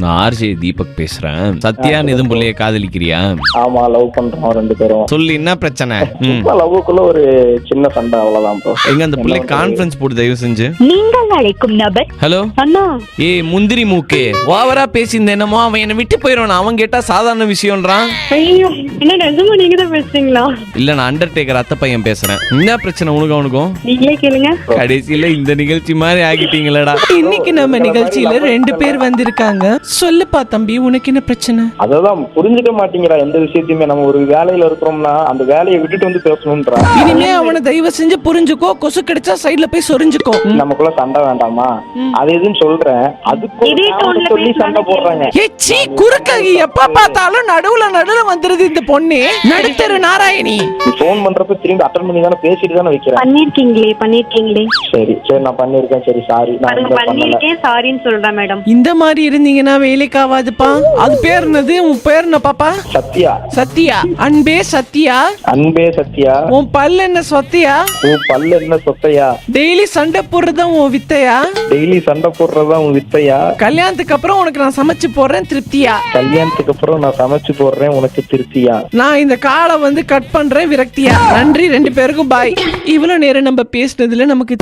நான் ஆர்ஜே தீபக் பேசுறேன். சத்யா நிதம் புள்ளைய காதலிக்கிறியா? ஆமா, லவ் பண்றோம் 2 பேரும். சொல்லு, என்ன பிரச்சனை? லவ்வுக்குள்ள ஒரு சின்ன சண்டை, அவ்வளவுதான் ப்ரோ. எங்க அந்த புள்ளை கான்ஃபரன்ஸ் போட்டு தயவு செஞ்சு. நீங்கள் அழைக்கும் நபர். ஹலோ அண்ணா. ஏய் முந்திரி மூக்கே, ஓவரா பேசியிருந்த என்னமோ அவன் என்ன விட்டு போயிடுவான். அவன் கேட்டா சாதாரண விஷயம்ன்றான். ஐயோ, என்ன நிஜமா நீங்க தான் பேசுறீங்களா? இல்ல, நான் அண்டர்டேக்கர் அத்தை பையன் பேசுறேன். என்ன பிரச்சனை உனக்கு அவனுக்கும்? நீங்களே கேளுங்க. கடைசியில இந்த நிகழ்ச்சி மாதிரி ஆகிட்டீங்களடா. இன்னைக்கு நம்ம நிகழ்ச்சியில 2 பேர் வந்திருக்காங்க. சொல்லுப்பா தம்பி, உனக்கு என்ன பிரச்சனை? அததான் புரிஞ்சுக்க மாட்டீங்களா? எந்த விஷயத்தையுமே நம்ம ஒரு வேலையில இருக்கிறோம்னா அந்த வேலையை விட்டுட்டு வந்து பேசணும்ன்றா. இனிமே அவனை தயவு செஞ்சு புரிஞ்சுக்கோ. கொசு கிடைச்சா சைடுல போய் சொரிஞ்சுக்கோ. நமக்குள்ள சண்டை வேண்டாமா? அது எதுன்னு சொல்றேன். அதுக்கு சொல்லி சண்டை போடுறாங்க. ஏச்சி குறுக்ககி, எப்ப பார்த்தாலும் நடுவுல வந்துருது இந்த பொண்ணு. நடுத்தரு நாராயணி. போன் பண்றப்ப திரும்பி அட்டன் பண்ணி தானே பேசிட்டு தானே வைக்கிறேன். பண்ணிருக்கீங்களே. சரி நான் பண்ணிருக்கேன். சரி சாரி, நான் பண்ணிருக்கேன், சாரின்னு சொல்றேன் மேடம். இந்த மாதிரி இருந்தீங்கன்னா வேலைக்கு ஆகாதுப்பா. அது பேர் என்னது? உன் பேர் என்ன பாப்பா? சத்யா. சத்யா. அன்பே சத்யா. அன்பே சத்யா. உன் பல்லு என்ன சொத்தையா? உன் பல்லு என்ன சொத்தையா? டெய்லி சண்டை போடுறதா உன் வித்தையா? டெய்லி சண்டை போடுறதா உன் வித்தையா? கல்யாணத்துக்கு அப்புறம் உனக்கு நான் சமைச்சு போடுறேன் திருப்தியா? கல்யாணத்துக்கு அப்புறம் நான் சமைச்சு போடுறேன் உனக்கு திருப்தியா? நான் இந்த காலை கட் பண்றேன் விரக்தியா. நன்றி 2 பேருக்கும் பாய். இவ்வளவு நேரம் நம்ம பேசினதுல நமக்கு